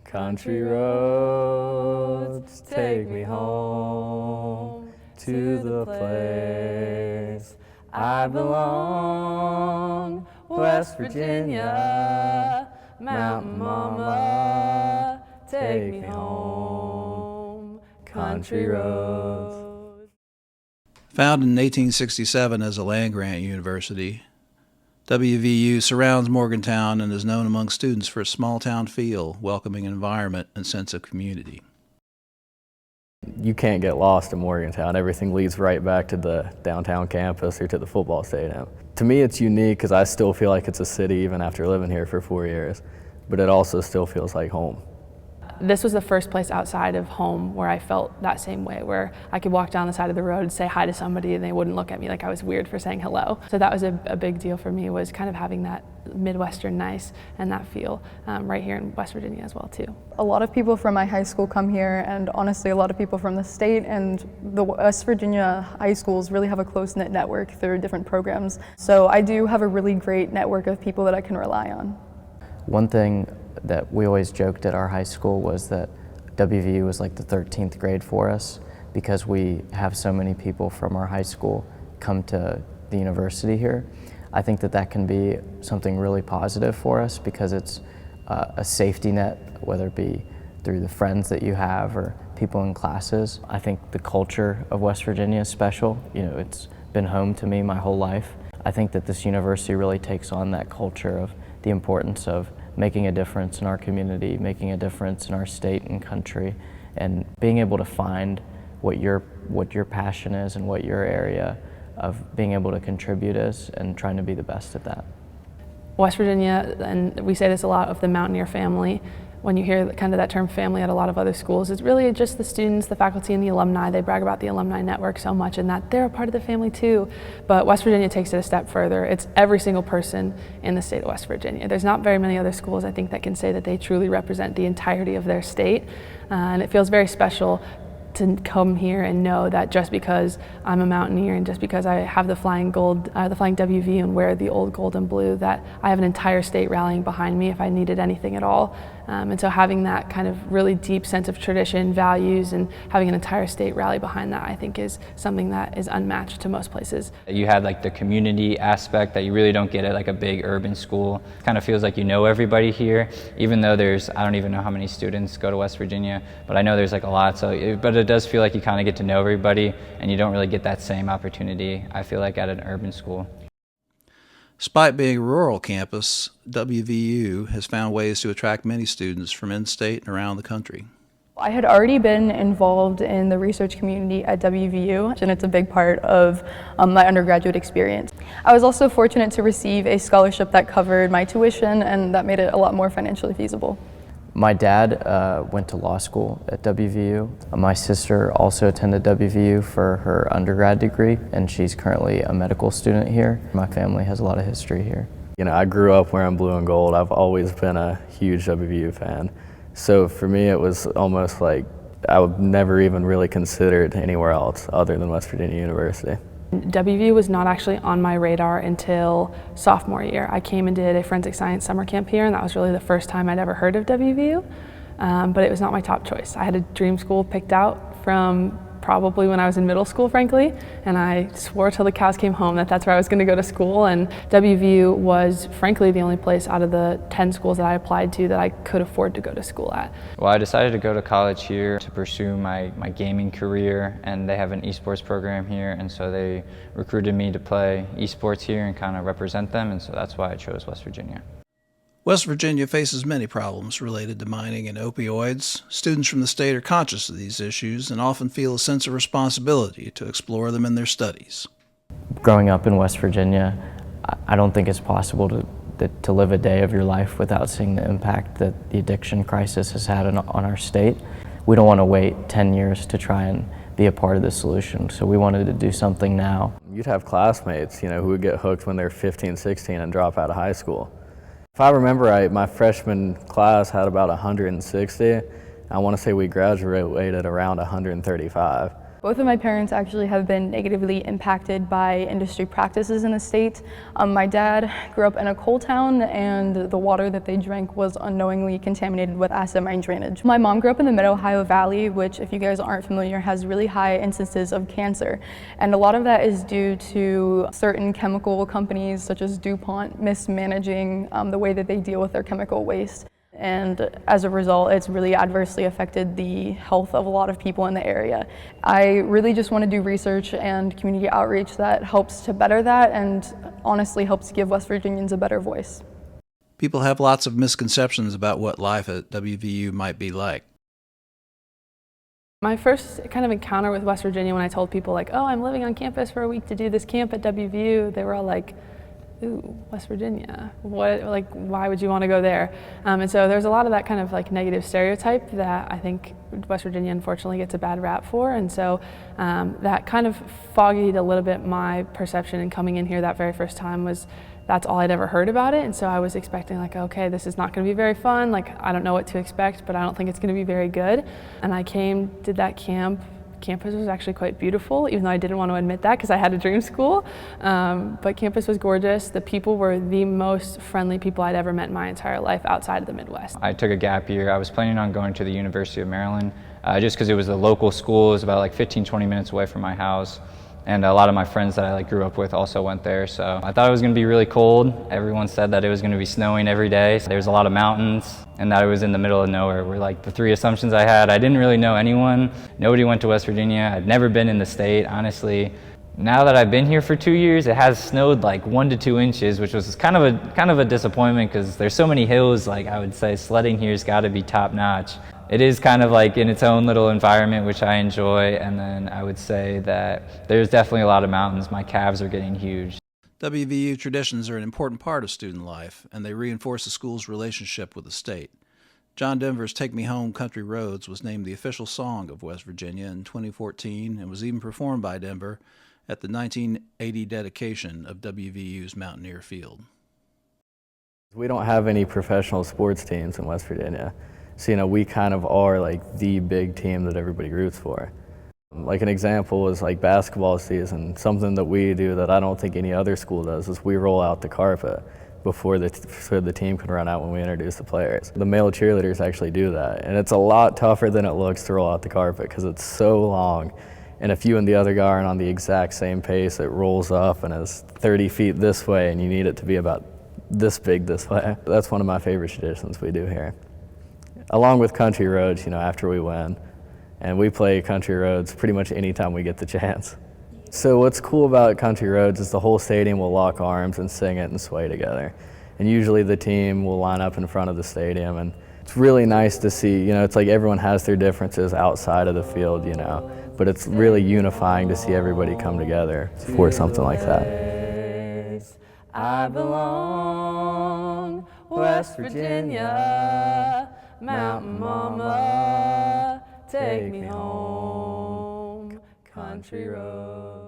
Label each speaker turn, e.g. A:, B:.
A: Country roads, take me home to the place I belong. West Virginia, Mountain Mama, take me home. Country roads.
B: Founded in 1867 as a land-grant university, WVU surrounds Morgantown and is known among students for its small-town feel, welcoming environment, and sense of community.
A: You can't get lost in Morgantown. Everything leads right back to the downtown campus or to the football stadium. To me, it's unique because I still feel like it's a city even after living here for 4 years, but it also still feels like home.
C: This was the first place outside of home where I felt that same way, where I could walk down the side of the road and say hi to somebody and they wouldn't look at me like I was weird for saying hello. So that was a big deal for me, was kind of having that Midwestern nice and that feel right here in West Virginia as well too.
D: A lot of people from my high school come here, and honestly a lot of people from the state, and the West Virginia high schools really have a close-knit network through different programs. So I do have a really great network of people that I can rely on.
E: One thing that we always joked at our high school was that WVU was like the 13th grade for us, because we have so many people from our high school come to the university here. I think that that can be something really positive for us, because it's a safety net, whether it be through the friends that you have or people in classes. I think the culture of West Virginia is special. You know, it's been home to me my whole life. I think that this university really takes on that culture of the importance of making a difference in our community, making a difference in our state and country, and being able to find what your passion is and what your area of being able to contribute is, and trying to be the best at that.
C: West Virginia, and we say this a lot, of the Mountaineer family. When you hear kind of that term family at a lot of other schools, it's really just the students, the faculty, and the alumni. They brag about the alumni network so much, and that they're a part of the family too. But West Virginia takes it a step further. It's every single person in the state of West Virginia. There's not very many other schools, I think, that can say that they truly represent the entirety of their state. And it feels very special to come here and know that just because I'm a Mountaineer and just because I have the flying WV and wear the old gold and blue, that I have an entire state rallying behind me if I needed anything at all. And so having that kind of really deep sense of tradition, values, and having an entire state rally behind that, I think, is something that is unmatched to most places.
F: You have like the community aspect that you really don't get at like a big urban school. It kind of feels like you know everybody here, even though I don't even know how many students go to West Virginia, but I know there's like a lot. But it does feel like you kind of get to know everybody, and you don't really get that same opportunity, I feel like, at an urban school.
B: Despite being a rural campus, WVU has found ways to attract many students from in-state and around the country.
D: I had already been involved in the research community at WVU, and it's a big part of my undergraduate experience. I was also fortunate to receive a scholarship that covered my tuition, and that made it a lot more financially feasible.
E: My dad went to law school at WVU. My sister also attended WVU for her undergrad degree, and she's currently a medical student here. My family has a lot of history here.
A: You know, I grew up wearing blue and gold. I've always been a huge WVU fan. So for me, it was almost like I would never even really considered anywhere else other than West Virginia University.
C: WVU was not actually on my radar until sophomore year. I came and did a forensic science summer camp here, and that was really the first time I'd ever heard of WVU, but it was not my top choice. I had a dream school picked out from probably when I was in middle school, frankly, and I swore till the cows came home that that's where I was going to go to school, and WVU was frankly the only place out of the 10 schools that I applied to that I could afford to go to school at.
F: Well, I decided to go to college here to pursue my gaming career, and they have an esports program here, and so they recruited me to play esports here and kind of represent them, and so that's why I chose West Virginia.
B: West Virginia faces many problems related to mining and opioids. Students from the state are conscious of these issues and often feel a sense of responsibility to explore them in their studies.
E: Growing up in West Virginia, I don't think it's possible to live a day of your life without seeing the impact that the addiction crisis has had on our state. We don't want to wait 10 years to try and be a part of the solution, so we wanted to do something now.
A: You'd have classmates, you know, who would get hooked when they're 15, 16 and drop out of high school. If I remember right, my freshman class had about 160. I want to say we graduated around 135.
D: Both of my parents actually have been negatively impacted by industry practices in the state. My dad grew up in a coal town, and the water that they drank was unknowingly contaminated with acid mine drainage. My mom grew up in the Mid-Ohio Valley, which, if you guys aren't familiar, has really high instances of cancer. And a lot of that is due to certain chemical companies such as DuPont mismanaging the way that they deal with their chemical waste. And as a result, it's really adversely affected the health of a lot of people in the area. I really just want to do research and community outreach that helps to better that and honestly helps give West Virginians a better voice.
B: People have lots of misconceptions about what life at WVU might be like.
C: My first kind of encounter with West Virginia, when I told people like, oh, I'm living on campus for a week to do this camp at WVU, they were all like, ooh, West Virginia, what, like, why would you want to go there? And so there's a lot of that kind of like negative stereotype that I think West Virginia unfortunately gets a bad rap for. And so that kind of foggied a little bit my perception, and coming in here that very first time was, that's all I'd ever heard about it. And so I was expecting like, okay, this is not going to be very fun. Like, I don't know what to expect, but I don't think it's going to be very good. And I came, did that camp. Campus was actually quite beautiful, even though I didn't want to admit that because I had a dream school. But campus was gorgeous. The people were the most friendly people I'd ever met in my entire life outside of the Midwest.
F: I took a gap year. I was planning on going to the University of Maryland just because it was a local school. It was about like 15-20 minutes away from my house. And a lot of my friends that I grew up with also went there. So I thought it was going to be really cold. Everyone said that it was going to be snowing every day. So there was a lot of mountains, and that it was in the middle of nowhere were like the three assumptions I had. I didn't really know anyone. Nobody went to West Virginia. I'd never been in the state, honestly. Now that I've been here for 2 years, it has snowed like 1 to 2 inches, which was kind of a disappointment because there's so many hills. Like, I would say sledding here's got to be top notch. It is kind of like in its own little environment, which I enjoy, and then I would say that there's definitely a lot of mountains. My calves are getting huge.
B: WVU traditions are an important part of student life, and they reinforce the school's relationship with the state. John Denver's Take Me Home, Country Roads was named the official song of West Virginia in 2014 and was even performed by Denver at the 1980 dedication of WVU's Mountaineer Field.
A: We don't have any professional sports teams in West Virginia. So, we kind of are like the big team that everybody roots for. Like an example is like basketball season. Something that we do that I don't think any other school does is we roll out the carpet before so the team can run out when we introduce the players. The male cheerleaders actually do that, and it's a lot tougher than it looks to roll out the carpet because it's so long. And if you and the other guy aren't on the exact same pace, it rolls up and is 30 feet this way, and you need it to be about this big this way. That's one of my favorite traditions we do here. Along with country roads, after we win. And we play country roads pretty much anytime we get the chance. So what's cool about country roads is the whole stadium will lock arms and sing it and sway together. And usually the team will line up in front of the stadium, and it's really nice to see, it's like everyone has their differences outside of the field, but it's really unifying to see everybody come together for something like that.
C: I belong, West Virginia, Mountain Mama, take me home, country road.